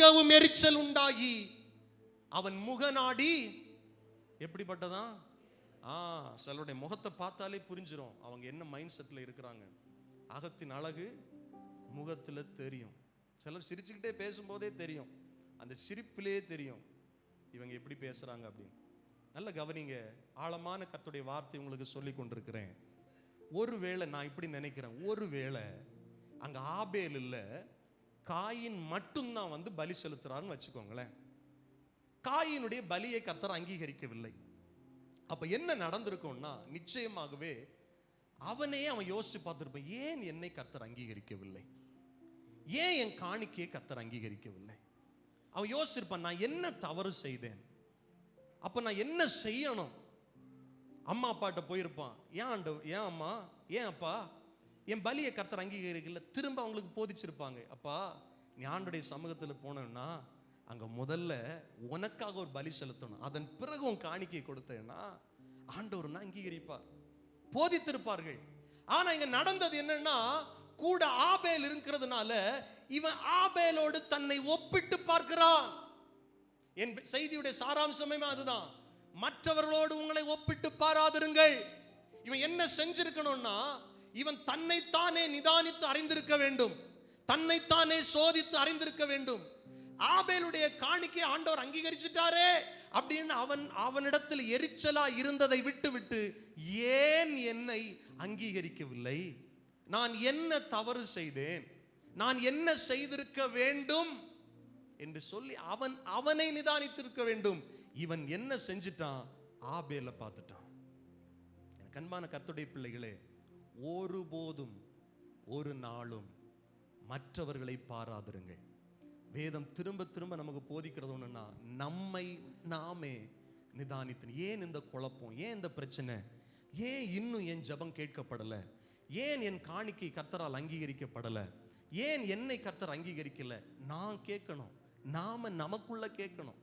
மிகவும் எரிச்சல் உண்டாகி அவன் முகநாடி எப்படிப்பட்டதான்? சிலருடைய முகத்தை பார்த்தாலே புரிஞ்சிடும் அவங்க என்ன மைண்ட் செட்ல இருக்கிறாங்க. அகத்தின் அழகு முகத்துல தெரியும். சிலர் சிரிச்சுக்கிட்டே பேசும்போதே தெரியும், அந்த சிரிப்பிலே தெரியும் இவங்க எப்படி பேசுறாங்க அப்படின்னு. நல்ல கவனிங்க, ஆழமான கர்த்தருடைய வார்த்தை உங்களுக்கு சொல்லி கொண்டிருக்கிறேன். ஒருவேளை நான் இப்படி நினைக்கிறேன், ஒருவேளை அங்க ஆபேல் இல்ல, காயின் மட்டும்தான் வந்து பலி செலுத்துறான்னு வச்சுக்கோங்களேன். காயினுடைய பலியை கர்த்தர் அங்கீகரிக்கவில்லை. அப்ப என்ன நடந்திருக்கும்னா, நிச்சயமாகவே அவன் யோசிச்சு பார்த்திருப்பான், ஏன் என்னை கர்த்தர் அங்கீகரிக்கவில்லை, ஏன் என் காணிக்கையை கர்த்தர் அங்கீகரிக்கவில்லை. அவன் யோசிச்சிருப்பான், நான் என்ன தவறு செய்தேன், அப்ப நான் என்ன செய்யணும். அம்மா அப்பாட்ட போயிருப்பான், ஏன் அம்மா, ஏன் அப்பா என் பலியை கர்த்தர் அங்கீகரிக்கல. திரும்ப அவங்களுக்கு போதிச்சிருப்பாங்க, அப்பா நீ ஆண்டவருடைய சமூகத்தில் போனேன்னா அங்க முதல்ல உனக்காக ஒரு பலி செலுத்தணும், அதன் பிறகு உன் காணிக்கையை கொடுத்தேன்னா ஆண்டவர் அங்கீகரிப்பார், போதித்திருப்பார்கள். ஆனா இங்க நடந்தது என்னன்னா, கூட ஆபேல் இருக்கிறதுனால இவன் ஆபேலோடு தன்னை ஒப்பிட்டு பார்க்கிறான். என் செய்தியுடைய சாராம்சமே அதுதான், மற்றவர்களோடு உங்களை ஒப்பிட்டு பாராதிருங்கள். இவன் என்ன செஞ்சிருக்கணும்னா, இவன் தன்னைத்தானே நிதானித்து அறிந்திருக்க வேண்டும், தன்னைத்தானே சோதித்து அறிந்திருக்க வேண்டும். ஆபேலுடைய காணிக்கை ஆண்டவர் அங்கீகரிச்சிட்டாரே அப்படின்னு அவனிடத்தில் எரிச்சலா இருந்ததை விட்டு ஏன் என்னை அங்கீகரிக்கவில்லை, நான் என்ன தவறு செய்தேன், நான் என்ன செய்திருக்க வேண்டும் என்று சொல்லி அவனை நிதானித்திருக்க வேண்டும். இவன் என்ன செஞ்சிட்டான், ஆபேல பார்த்துட்டான். எனக்கு அன்பான கர்த்தருடைய பிள்ளைகளே, ஒருபோதும் ஒரு நாளும் மற்றவர்களை பாராதிருங்கள். வேதம் திரும்ப திரும்ப நமக்கு போதிக்கிறது ஒண்ணுன்னா, நம்மை நாமே நிதானித்து, ஏன் இந்த குழப்பம், ஏன் இந்த பிரச்சனை, ஏன் இன்னும் என் ஜெபம் கேட்கப்படல, ஏன் என் காணிக்கை கர்த்தரால் அங்கீகரிக்கப்படல, ஏன் என்னை கர்த்தர் அங்கீகரிக்கல, நான் கேட்கணும், நாம நமக்குள்ள கேட்கணும்.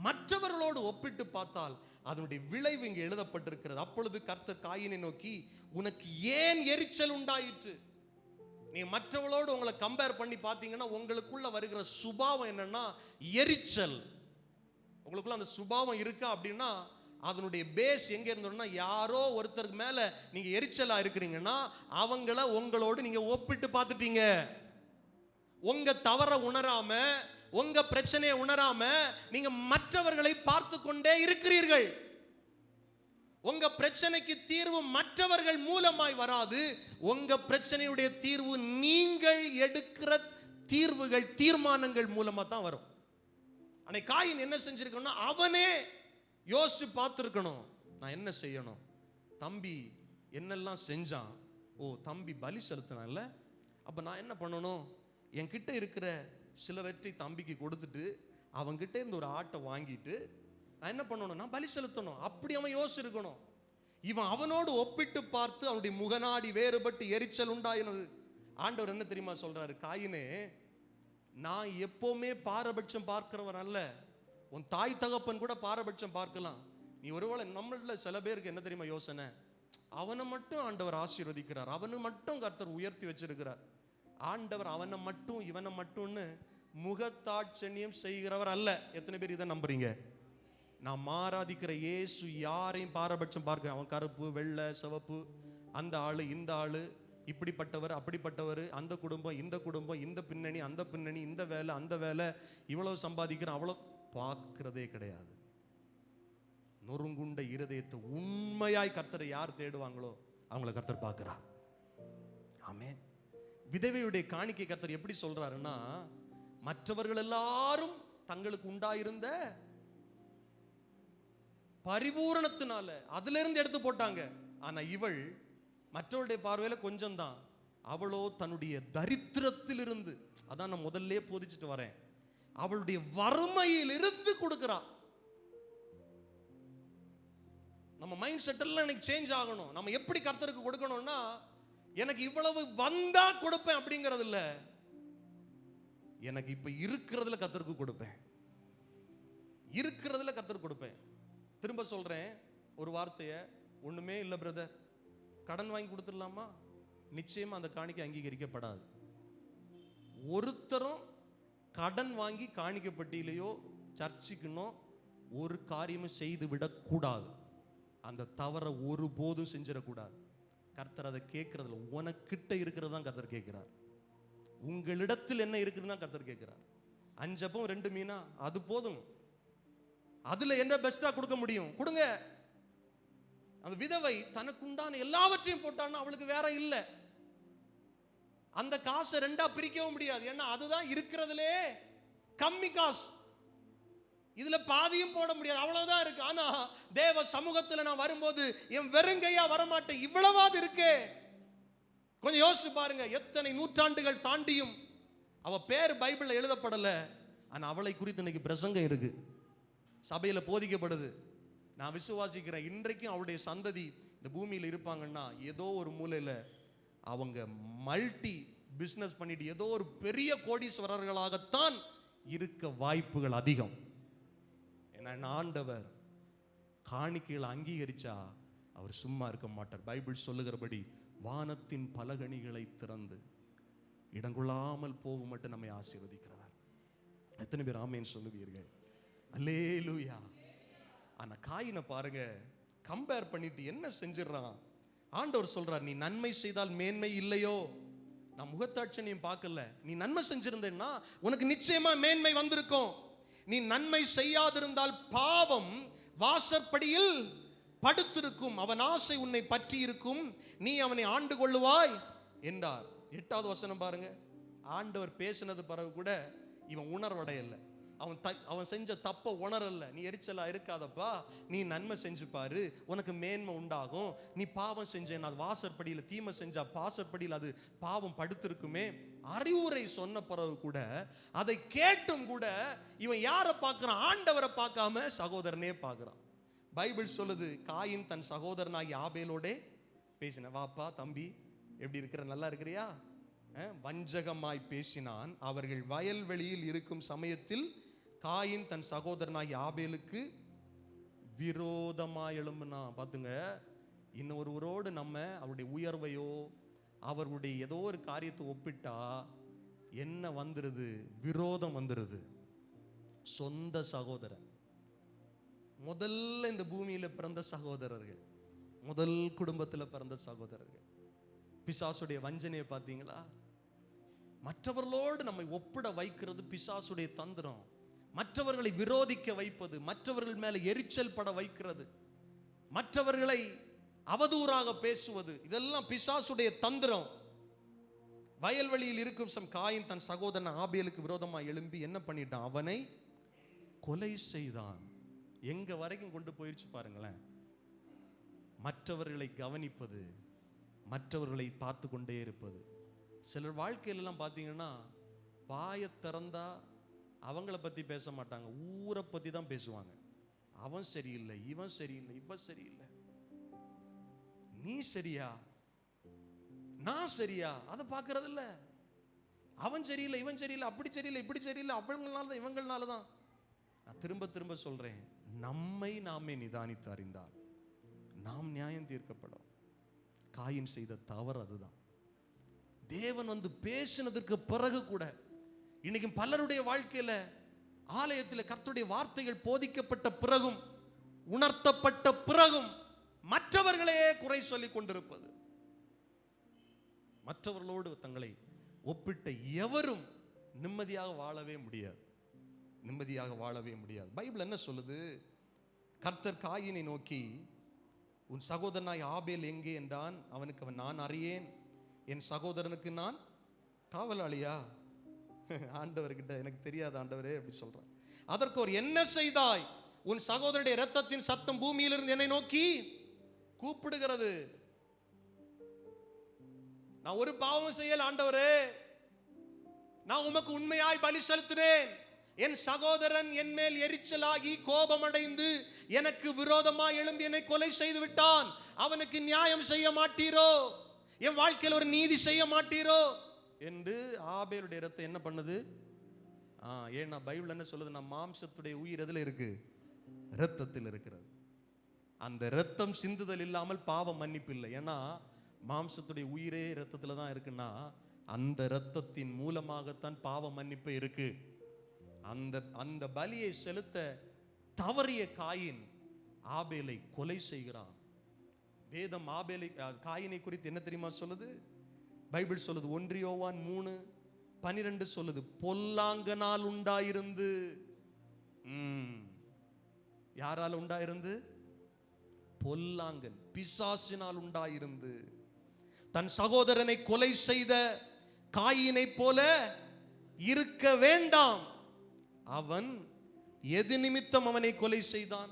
மற்றவர்களோடு ஒப்பிட்டு பார்த்தால் அதனுடைய விளைவு இங்கே எழுதப்பட்டிருக்கிறது. அப்பொழுது கர்த்தர் காயினை நோக்கி, உனக்கு ஏன் எரிச்சல் உண்டாயிற்று? நீ மற்றவர்களோடு உங்களை கம்பேர் பண்ணி பார்த்தீங்கன்னா உங்களுக்குள்ள வருகிற சுபாவம் என்னன்னா எரிச்சல். உங்களுக்குள்ள அந்த சுபாவம் இருக்கா அப்படின்னா அதனுடைய பேஸ் எங்க இருந்தோம்னா, யாரோ ஒருத்தருக்கு மேல நீங்க எரிச்சலா இருக்கிறீங்கன்னா அவங்கள உங்களோடு நீங்க ஒப்பிட்டு பார்த்துட்டீங்க. உங்க தவற உணராம, உங்க பிரச்சனையை உணராம நீங்க மற்றவர்களை பார்த்து கொண்டே இருக்கிறீர்கள். உங்க பிரச்சனைக்கு தீர்வு மற்றவர்கள் மூலமாய் வராது, உங்க பிரச்சனையுடைய தீர்வு நீங்கள் எடுக்கிற தீர்வுகள், தீர்மானங்கள் மூலமா தான் வரும். அன்னைக்கு காயின் என்ன செஞ்சிருக்கணும்னா, அவனே யோசிச்சு பார்த்துருக்கணும், நான் என்ன செய்யணும், தம்பி என்னெல்லாம் செஞ்சான், தம்பி பலி செலுத்தினான்ல, அப்ப நான் என்ன பண்ணணும், என்கிட்ட இருக்கிற சிலவற்றை தம்பிக்கு கொடுத்துட்டு அவன்கிட்ட இருந்து ஒரு ஆட்டை வாங்கிட்டு நான் என்ன பண்ணணும், நான் பலி செலுத்தணும். அப்படி அவன் யோசிச்சிருக்கணும். இவன் அவனோடு ஒப்பிட்டு பார்த்து அவனுடைய முகநாடி வேறுபட்டு எரிச்சல் உண்டாயினது. ஆண்டவர் என்ன தெரியுமா சொல்றாரு, காயினே, நான் எப்பவுமே பாரபட்சம் பார்க்கிறவன் அல்ல, உன் தாய் தகப்பன் கூட பாரபட்சம் பார்க்கலாம். நீ ஒருவேளை நம்மள சில பேருக்கு என்ன தெரியுமா யோசனை, அவனை மட்டும் ஆண்டவர் ஆசீர்வதிக்கிறார், அவனை மட்டும் கர்த்தர் உயர்த்தி வச்சிருக்கிறார். ஆண்டவர் அவனை மட்டும் இவனை மட்டும்னு முகத்தாட்சண்யம் செய்கிறவர் அல்ல. எத்தனை பேர் இதை நம்புறீங்க? நாம் ஆராதிக்கிற இயேசு யாரையும் பாரபட்சம் பார்க்க, அவன் கருப்பு வெள்ளை சிவப்பு, அந்த ஆளு இந்த ஆளு, இப்படிப்பட்டவர் அப்படிப்பட்டவர், அந்த குடும்பம் இந்த குடும்பம், இந்த பின்னணி அந்த பின்னணி, இந்த வேலை அந்த வேலை, இவ்வளவு சம்பாதிக்கிறோம் அவ்வளவு பார்க்கிறதே கிடையாது. நொறுங்குண்ட இருதயத்தை உண்மையாய் கர்த்தரை யார் தேடுவாங்களோ அவங்கள கர்த்தர் பார்க்கிறார். ஆமென். விதவையுடைய காணிக்கை கர்த்தர் எப்படி சொல்றாருன்னா, மற்றவர்கள் எல்லாரும் தங்களுக்கு உண்டாயிருந்த பரிபூரணத்தினால அதுல இருந்து எடுத்து போட்டாங்க. ஆனா இவள் மற்றவருடைய பார்வையில கொஞ்சம் தான், அவளோ தன்னுடைய தரித்திரத்தில் இருந்து, அதான் நான் முதல்ல போதிச்சுட்டு வரேன், அவளுடைய வறுமையில் இருந்து கொடுக்கிறா. நம்ம மைண்ட் செட் எல்லாம் எனக்கு சேஞ்ச் ஆகணும். நம்ம எப்படி கர்த்தருக்கு கொடுக்கணும்னா, எனக்கு இவ்வளவு வந்தா கொடுப்பேன் அப்படிங்கிறது இல்ல, எனக்கு இப்ப இருக்கிறதுல கர்த்தருக்கு கொடுப்பேன், இருக்கிறதுல கர்த்தருக்கு கொடுப்பேன். திரும்ப சொல்றேன் ஒரு வார்த்தைய, ஒண்ணுமே இல்ல பிரதர், கடன் வாங்கி கொடுத்துடலாமா, நிச்சயமா அந்த காணிக்கை அங்கீகரிக்கப்படாது. ஒருத்தரும் கடன் வாங்கி காணிக்கப்பட்டியிலையோ சர்ச்சுக்குன்னோ ஒரு காரியமும் செய்து விடக்கூடாது. அந்த தவறை ஒருபோதும் செஞ்சிடக்கூடாது. கர்த்தர் அதை கேட்கறதில்ல. உனக்கிட்ட இருக்கிறது தான் கர்த்தர் கேட்கிறார். உங்களிடத்தில் என்ன இருக்குதுன்னு தான் கர்த்தர் கேட்கிறார். 5 அப்பம் 2 மீனா அது போதும். அதுல என்ன பெஸ்டா கொடுக்க முடியும் கொடுங்க. அந்த விதவை தனக்குண்டான எல்லாவற்றையும் போட்டான்னா அவளுக்கு வேற இல்லை. அந்த காசை 2ஆ பிரிக்கவும் முடியாது. ஏன்னா அதுதான் இருக்கிறதுலே கம்மி காசு. இதுல பாதியும் போட முடியாது, அவ்வளவுதான் இருக்கு. ஆனா தேவ சமூகத்துல நான் வரும்போது என் வெறுங்கையா வரமாட்டேன், இவ்வளவாது இருக்கே. கொஞ்சம் யோசிச்சு பாருங்க, எத்தனை நூற்றாண்டுகள் தாண்டியும் அவ பேர் பைபிள்ல எழுதப்படல, ஆனா அவளை குறித்து இன்னைக்கு பிரசங்கம் இருக்கு, சபையில போதிக்கப்படுது. நான் விசுவாசிக்கிறேன் இன்றைக்கும் அவளுடைய சந்ததி இந்த பூமியில் இருப்பாங்கன்னா ஏதோ ஒரு மூலையில அவங்க மல்டி பிசினஸ் பண்ணிட்டு ஏதோ ஒரு பெரிய கோடீஸ்வரர்களாகத்தான் இருக்க வாய்ப்புகள் அதிகம். ஏன்னா ஆண்டவர் காணிக்கைகளை அங்கீகரிச்சா அவர் சும்மா இருக்க மாட்டார். பைபிள் சொல்லுகிறபடி வானத்தின் பலகணிகளை திறந்து இடங்கொள்ளாமல் போகும் மட்டும் நம்மை ஆசீர்வதிக்கிறவர். எத்தனை பேர் ஆமேன் சொல்லுவீர்கள்? அல்லேலூயா. ஆனா காயினை பாருங்க, கம்பேர் பண்ணிட்டு என்ன செஞ்சிடறான். ஆண்டவர் சொல்றார், நீ நன்மை செய்தால் மேன்மை இல்லையோ? நான் முகத்தாட்சணியம் பார்க்கல, நீ நன்மை செஞ்சிருந்தேன்னா உனக்கு நிச்சயமா மேன்மை வந்திருக்கும். நீ நன்மை செய்யாதிருந்தால் பாவம் வாசற்படியில் படுத்திருக்கும், அவன் ஆசை உன்னை பற்றி இருக்கும், நீ அவனை ஆண்டு கொள்ளுவாய் என்றார். 8வது வசனம் பாருங்க. ஆண்டவர் பேசினது பிறகு கூட இவன் உணர்வடையல, அவன் செஞ்ச தப்ப உணரல. நீ எரிச்சலா இருக்காதப்பா, நீ நன்மை செஞ்சு பாரு, உனக்கு மேன்மை உண்டாகும். நீ பாவம் செஞ்சேன், அது வாசற்படியில், தீமை செஞ்சா வாசற்படியில் அது பாவம் படுத்திருக்குமே. அறிவுரை சொன்ன பிறகு கூட, அதை கேட்டும் கூட இவன் யாரை பார்க்கிறான்? ஆண்டவரை பார்க்காம சகோதரனே பார்க்கிறான். பைபிள் சொல்லுது, காயின் தன் சகோதரனாகி ஆபேலோடே பேசின, வாப்பா தம்பி எப்படி இருக்கிற, நல்லா இருக்கிறியா? வஞ்சகமாய் பேசினான். அவர்கள் வயல்வெளியில் இருக்கும் சமயத்தில் காயின் தன் சகோதரனாகி ஆபேலுக்கு விரோதமாய் எழும்பினா. பார்த்துங்க, இன்னொருவரோடு நம்ம அவருடைய உயர்வையோ அவருடைய ஏதோ ஒரு காரியத்தை ஒப்பிட்டா என்ன வந்துருது? விரோதம் வந்துருது. சொந்த சகோதரன், முதல்ல இந்த பூமியில பிறந்த சகோதரர்கள், முதல் குடும்பத்தில் பிறந்த சகோதரர்கள். பிசாசுடைய வஞ்சனையை பார்த்தீங்களா? மற்றவர்களோடு நம்மை ஒப்பிட வைக்கிறது பிசாசுடைய தந்திரம். மற்றவர்களை விரோதிக்க வைப்பது, மற்றவர்கள் மேல எரிச்சல் பட வைக்கிறது, மற்றவர்களை அவதூறாக பேசுவது, இதெல்லாம் பிசாசுடைய தந்திரம். வயல்வெளியில் இருக்கும் காயின் தன் சகோதரன் ஆபேலுக்கு விரோதமாக எழும்பி என்ன பண்ணிட்டான்? அவனை கொலை செய்தான். எங்க வரைக்கும் கொண்டு போயிருச்சு பாருங்களேன். மற்றவர்களை கவனிப்பது, மற்றவர்களை பார்த்து கொண்டே இருப்பது. சிலர் வாழ்க்கையிலலாம் பார்த்தீங்கன்னா வாயை திறந்தா அவங்கள பற்றி பேச மாட்டாங்க, ஊரை பற்றி தான் பேசுவாங்க. அவன் சரியில்லை, இவன் சரியில்லை, இவன் சரியில்லை, நீ சரியா, நான் சரியா, அதை பார்க்கறது இல்லை. அவன் சரியில்லை, இவன் சரியில்லை, அப்படி சரியில்லை, இப்படி சரியில்லை, அவங்களால தான், இவங்களால தான். நான் திரும்ப திரும்ப சொல்றேன், நம்மை நாமே நிதானித்து அறிந்தால் நாம் நியாயம் தீர்க்கப்படும். காயின் செய்த தவறு அதுதான். தேவன் வந்து பேசினதற்கு பிறகு கூட இன்னைக்கு பலருடைய வாழ்க்கையில ஆலயத்தில் கர்த்தருடைய வார்த்தைகள் போதிக்கப்பட்ட பிறகும், உணர்த்தப்பட்ட பிறகும் மற்றவர்களே குறை சொல்லிக் கொண்டிருப்பது. மற்றவர்களோடு தங்களை ஒப்பிட்ட எவரும் நிம்மதியாக வாழவே முடியாது, நிம்மதியாக வாழவே முடியாது. பைபிள் என்ன சொல்லுது? கர்த்தர் காயினை நோக்கி, உன் சகோதரனாய் ஆபேல் எங்கே என்றான். அவனுக்கு அவன், நான் அறியேன், என் சகோதரனுக்கு நான் காவலாளியா? ஆண்டவர்கிட்ட, எனக்கு தெரியாது ஆண்டவரே அப்படி சொல்றான். அதற்கு ஒரு, என்ன செய்தாய்? உன் சகோதரனுடைய இரத்தத்தின் சத்தம் பூமியிலிருந்து என்னை நோக்கி கூப்பிடுகிறது. நான் ஒரு பாவம் செய்யல ஆண்டவரே, நான் உமக்கு உண்மையாய் பலி செலுத்தினேன். என் சகோதரன் என் மேல் எரிச்சலாகி கோபமடைந்து எனக்கு விரோதமாய் எழும்பி என்னை கொலை செய்து விட்டான். அவனுக்கு நியாயம் செய்ய மாட்டீரோ? என் வாழ்க்கையில் ஒரு நீதி செய்ய மாட்டீரோ என்று ஆபேலுடைய இரத்தம் என்ன பண்ணுது? ஏன்னா பைபிள் என்ன சொல்லுது? நம்ம மாம்சத்துடைய உயிர் எதுல இருக்கு? இரத்தத்தில் இருக்கிறது. அந்த இரத்தம் சிந்துதல் இல்லாமல் பாவம் மன்னிப்பு இல்லை. ஏன்னா மாம்சத்துடைய உயிரே இரத்தத்துல தான் இருக்குன்னா அந்த இரத்தத்தின் மூலமாகத்தான் பாவ மன்னிப்பு இருக்கு. அந்த அந்த பலியை செலுத்த தவறிய காயின் ஆபேலை கொலை செய்கிறான். வேதம் ஆபேலை காயினை குறித்து என்ன தெரியுமா சொல்லுது? பைபிள் சொல்லுது, 1 யோவான் 3:12 சொல்லுது, பொல்லாங்கனால் உண்டாயிருந்து. யாரால் உண்டாயிருந்து? பொல்லாங்கன், பிசாசினால் உண்டாயிருந்து. தன் சகோதரனை கொலை செய்த காயினை போல இருக்க வேண்டாம். அவன் எது நிமித்தம் அவனை கொலை செய்தான்?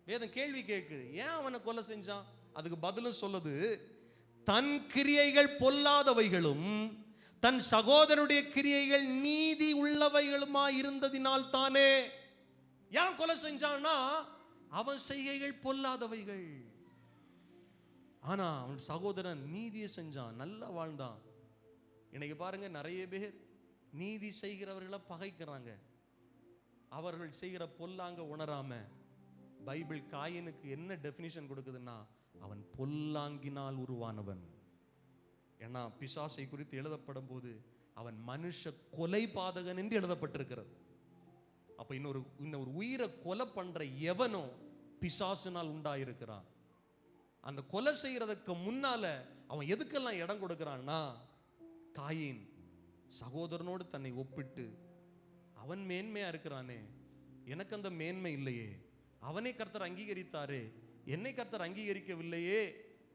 வேதம் கேள்வி கேட்குது, ஏன் அவனை கொலை செஞ்சான்? அதுக்கு பதிலும் சொல்லுது, தன் கிரியைகள் பொல்லாதவைகளும் தன் சகோதரனுடைய கிரியைகள் நீதி உள்ளவைகளுமா இருந்ததினால் தானே. ஏன் கொலை செஞ்சான்னா, அவன் செய்கைகள் பொல்லாதவைகள், ஆனா அவன் சகோதரன் நீதியை செஞ்சான், நல்லா வாழ்ந்தான். இன்னைக்கு பாருங்க, நிறைய பேர் நீதி செய்கிறவர்களை பகைக்கிறாங்க. அவர்கள் செய்கிற பொல்லாங்க உணராம பைபிள் காயினுக்கு என்ன டெஃபினிஷன் கொடுக்குதுன்னா, அவன் பொல்லாங்கினால் உருவானவன். ஏன்னா பிசாசை குறித்து எழுதப்படும் போது அவன் மனுஷ கொலை பாதகன் என்று எழுதப்பட்டிருக்கிறது. அப்ப இன்னொரு உயிரை கொலை பண்ற எவனோ பிசாசினால் உண்டாயிருக்கிறான். அந்த கொலை செய்யறதுக்கு முன்னால அவன் எதுக்கெல்லாம் இடம் கொடுக்கிறான்னா, காயின் சகோதரனோடு தன்னை ஒப்பிட்டு, அவன் மேன்மையா இருக்கிறானே, எனக்கு அந்த மேன்மை இல்லையே, அவனை கர்த்தர் அங்கீகரித்தாரே, என்னை கர்த்தர் அங்கீகரிக்கவில்லையே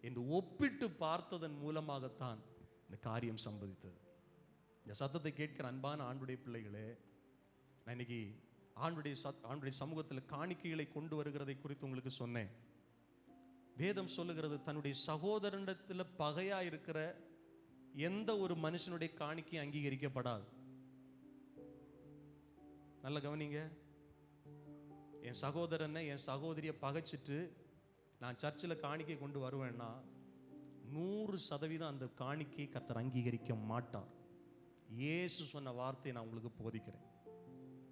என்று ஒப்பிட்டு பார்த்ததன் மூலமாகத்தான் இந்த காரியம் சம்பவித்தது. இந்த சத்தத்தை கேட்கிற அன்பான ஆண்டுடைய பிள்ளைகளே, நான் இன்னைக்கு ஆண்டுடைய சமூகத்தில் காணிக்கைகளை கொண்டு வருகிறதை குறித்து உங்களுக்கு சொன்னேன். வேதம் சொல்லுகிறது, தன்னுடைய சகோதரனிடத்தில் பகையா இருக்கிற எந்த ஒரு மனுஷனுடைய காணிக்கை அங்கீகரிக்கப்படாது. நல்ல கவனிங்க, என் சகோதரனை என் சகோதரியை பகைச்சிட்டு நான் சர்ச்சில் காணிக்கை கொண்டு வருவேன்னா 100% அந்த காணிக்கையை கர்த்தர் அங்கீகரிக்க மாட்டார். இயேசு சொன்ன வார்த்தையை நான் உங்களுக்கு போதிக்கிறேன்.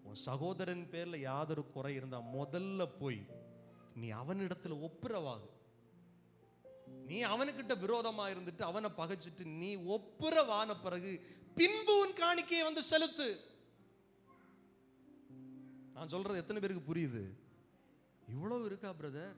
உன் சகோதரன் பேர்ல யாதொரு குறை இருந்தா முதல்ல போய் நீ அவனிடத்துல ஒப்புரவாகு. நீ அவனுக்கிட்ட விரோதமா இருந்துட்டு அவனை பகைச்சிட்டு நீ ஒப்புரவான பிறகு பின்பு உன் காணிக்கையை வந்து செலுத்து. நான் சொல்றது எத்தனை பேருக்கு புரியுது? இவ்வளவு இருக்கா பிரதர்?